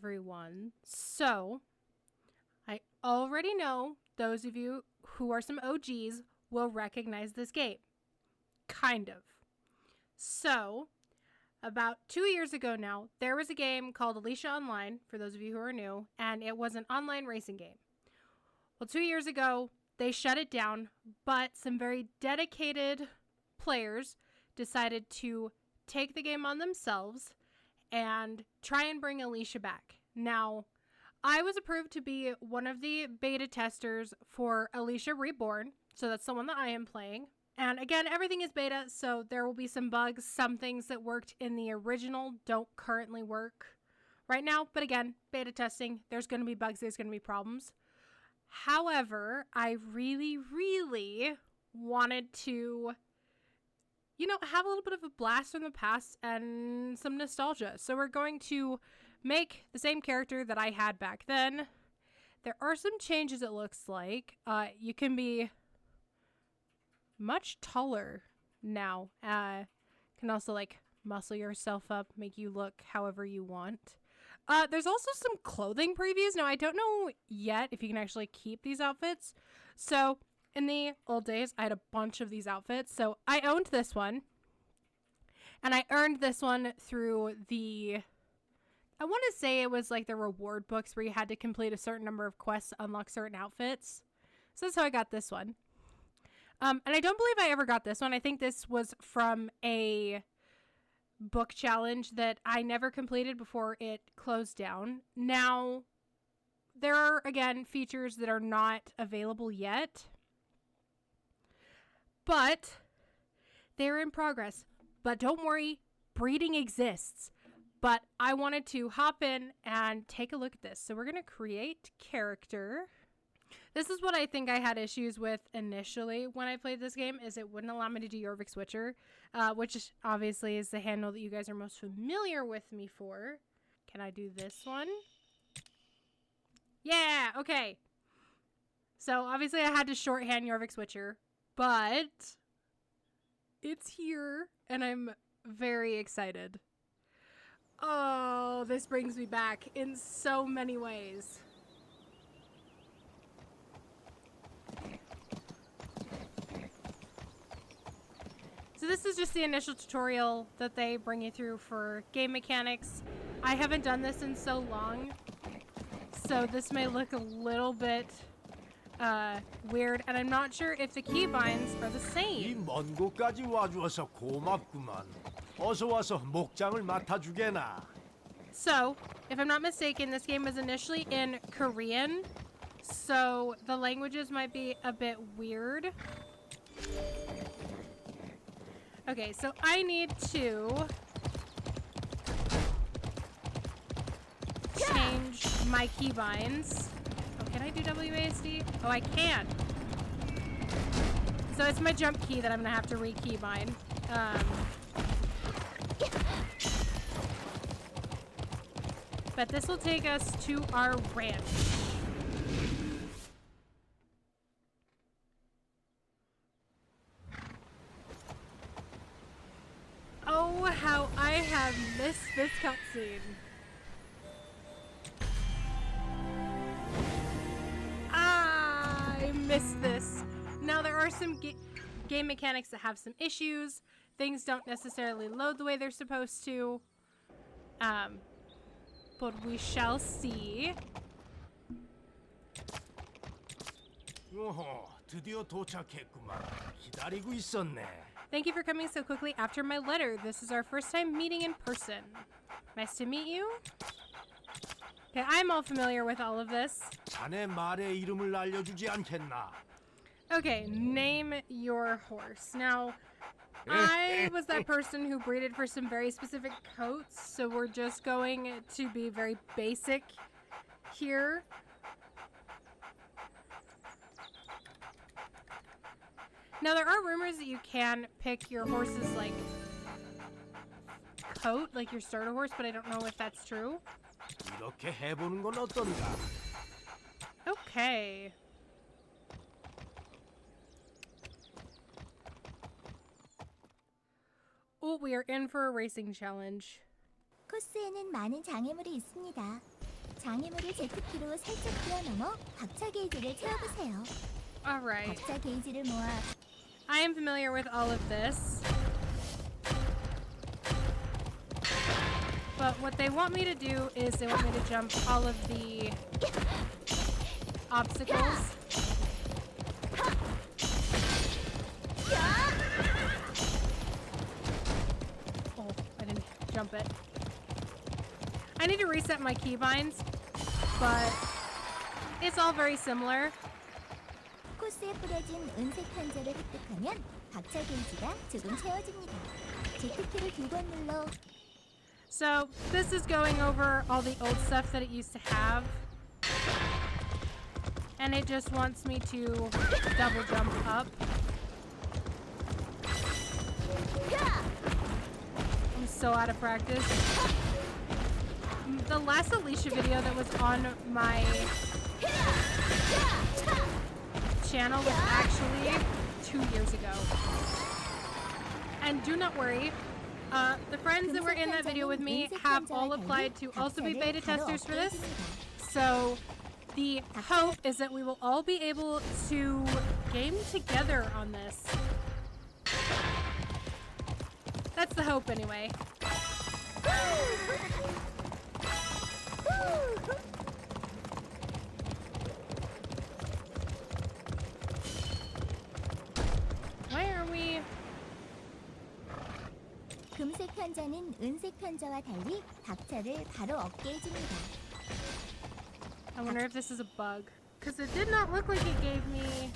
everyone. So, I already know those of you who are some OGs will recognize this game. Kind of. So, about 2 years ago now, there was a game called Alicia Online, for those of you who are new, and it was an online racing game. Well, 2 years ago, they shut it down, but some very dedicated players decided to take the game on themselves and try and bring Alicia back. Now, I was approved to be one of the beta testers for Alicia Reborn, so that's the one that I am playing. And again, everything is beta, so there will be some bugs. Some things that worked in the original don't currently work right now. But again, beta testing, there's going to be bugs, there's going to be problems. However, I really, really wanted to, have a little bit of a blast from the past and some nostalgia. So we're going to make the same character that I had back then. There are some changes, it looks like. You can be much taller now. Can also muscle yourself up, make you look however you want. There's also some clothing previews. Now, I don't know yet if you can actually keep these outfits. So in the old days, I had a bunch of these outfits. So I owned this one. And I earned this one through I want to say it was the reward books where you had to complete a certain number of quests to unlock certain outfits. So that's how I got this one. And I don't believe I ever got this one. I think this was from a book challenge that I never completed before it closed down. Now, there are, again, features that are not available yet. But they're in progress. But don't worry, breeding exists. But I wanted to hop in and take a look at this. So we're going to create character. This is what I think I had issues with initially when I played this game, is it wouldn't allow me to do 𝑨𝒍𝒍, which obviously is the handle that you guys are most familiar with me for. Can I do this one? Yeah, okay. So obviously I had to shorthand 𝑨𝒍𝒍, but it's here and I'm very excited. Oh, this brings me back in so many ways. So this is just the initial tutorial that they bring you through for game mechanics. I haven't done this in so long, so this may look a little bit weird, and I'm not sure if the keybinds are the same. 먼 곳까지 와주어서 고맙구만. 어서 와서 목장을 맡아주게나. So, if I'm not mistaken, this game was initially in Korean, so the languages might be a bit weird. Okay, so I need to change my keybinds. Oh, can I do WASD? Oh, I can. So it's my jump key that I'm gonna have to re-keybind. But this will take us to our ranch. Oh, how I have missed this cutscene. I missed this. Now, there are some game mechanics that have some issues. Things don't necessarily load the way they're supposed to. But we shall see. 드디어 도착했구만. 기다리고 있었네. Thank you for coming so quickly after my letter. This is our first time meeting in person. Nice to meet you. Okay, I'm all familiar with all of this. 자네 말의 이름을 알려주지 않겠나? Okay, name your horse. Now, I was that person who breeded for some very specific coats, so we're just going to be very basic here. Now, there are rumors that you can pick your horse's, coat, your starter horse, but I don't know if that's true. 이렇게 해보는 건 어떤가? Okay. Oh, we are in for a racing challenge. 코스에는 많은 장애물이 있습니다. 장애물을 Z키로 살짝 뛰어넘어 박차 게이지를 채워보세요. Alright. 박차 게이지를 모아 I am familiar with all of this. But what they want me to do is they want me to jump all of the obstacles. Oh, I didn't jump it. I need to reset my keybinds, but it's all very similar. 코스에 뿌려진 은색 판자를 획득하면 박차 게이지가 조금 채워집니다. Z키를 2번 눌러 So this is going over all the old stuff that it used to have. And it just wants me to double jump up. I'm so out of practice. The last Alicia video that was on my channel was actually 2 years ago. And do not worry, the friends that were in that video with me have all applied to also be beta testers for this. So the hope is that we will all be able to game together on this. That's the hope anyway. Why are we... 금색 판자는 은색 판자와 달리 박차를 바로 얻게 해줍니다. I wonder if this is a bug. Because it did not look like it gave me...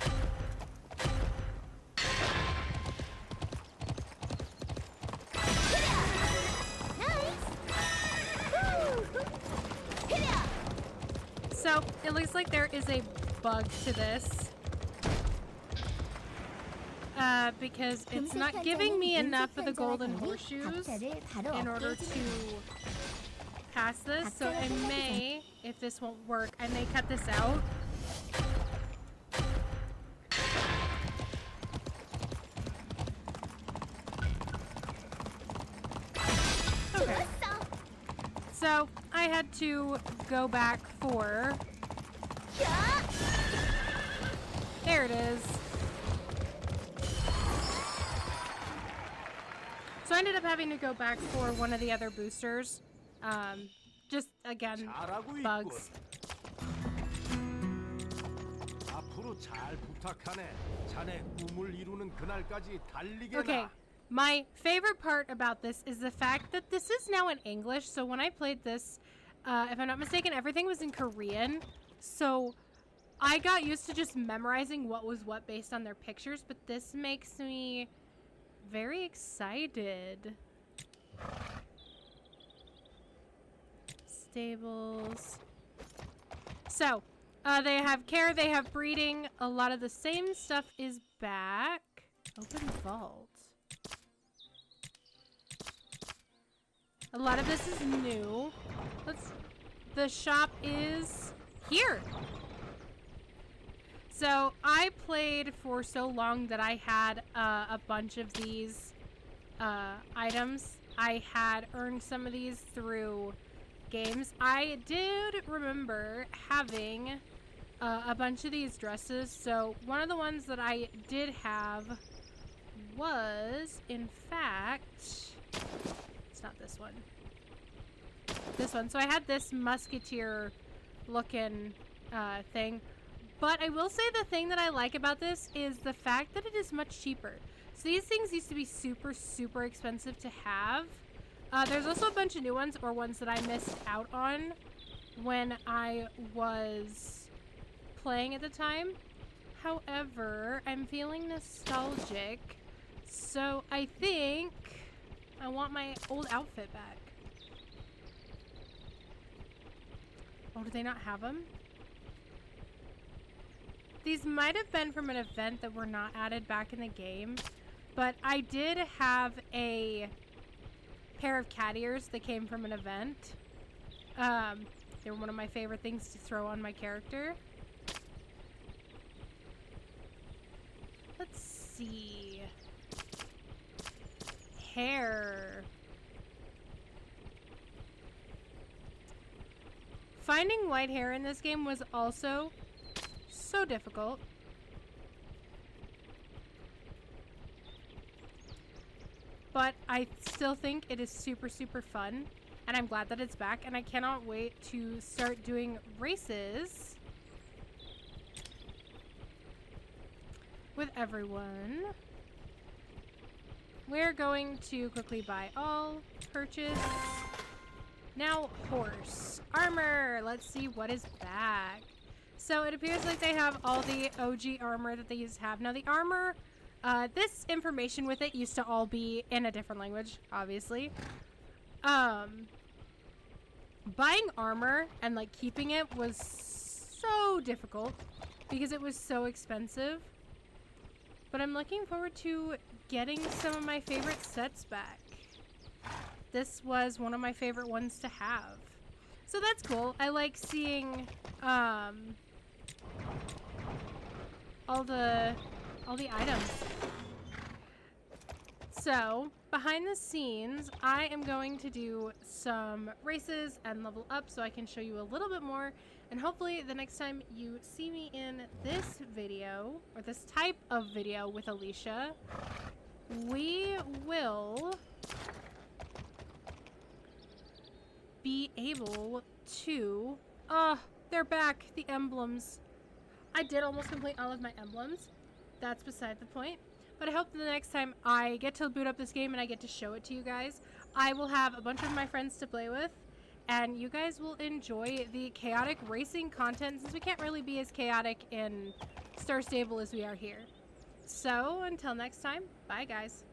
So, it looks like there is a bug to this. Because it's not giving me enough of the golden horseshoes in order to pass this. So I may, if this won't work, I may cut this out. Okay. So I had to go back for... There it is. So I ended up having to go back for one of the other boosters. Just, again, bugs. 앞으로 잘 부탁하네. 자네 꿈을 이루는 그날까지 달리게나. Okay, my favorite part about this is the fact that this is now in English. So when I played this, if I'm not mistaken, everything was in Korean. So I got used to just memorizing what was what based on their pictures, but this makes me very excited. Stables. So, they have care, they have breeding. A lot of the same stuff is back. Open vault. A lot of this is new. The shop is here. So I played for so long that I had a bunch of these items. I had earned some of these through games. I did remember having a bunch of these dresses. So one of the ones that I did have was, in fact, it's not this one. This one. So I had this musketeer looking thing. But I will say the thing that I like about this is the fact that it is much cheaper. So these things used to be super, super expensive to have. There's also a bunch of new ones or ones that I missed out on when I was playing at the time. However, I'm feeling nostalgic. So I think I want my old outfit back. Oh, do they not have them? These might have been from an event that were not added back in the game, but I did have a pair of cat ears that came from an event. They were one of my favorite things to throw on my character. Let's see. Hair. Finding white hair in this game was also so difficult. But I still think it is super, super fun. And I'm glad that it's back. And I cannot wait to start doing races with everyone. We're going to quickly buy all, purchase. Now, horse. Armor. Let's see what is back. So it appears like they have all the OG armor that they used to have. Now the armor, this information with it used to all be in a different language, obviously. Buying armor and like keeping it was so difficult because it was so expensive. But I'm looking forward to getting some of my favorite sets back. This was one of my favorite ones to have. So that's cool. I like seeing all the items. So, behind the scenes, I am going to do some races and level up so I can show you a little bit more. And hopefully the next time you see me in this video, or this type of video with Alicia, we will be able to... Oh, they're back, the emblems. I did almost complete all of my emblems. That's beside the point. But I hope the next time I get to boot up this game and I get to show it to you guys, I will have a bunch of my friends to play with, and you guys will enjoy the chaotic racing content, since we can't really be as chaotic in Star Stable as we are here. So, until next time, bye guys.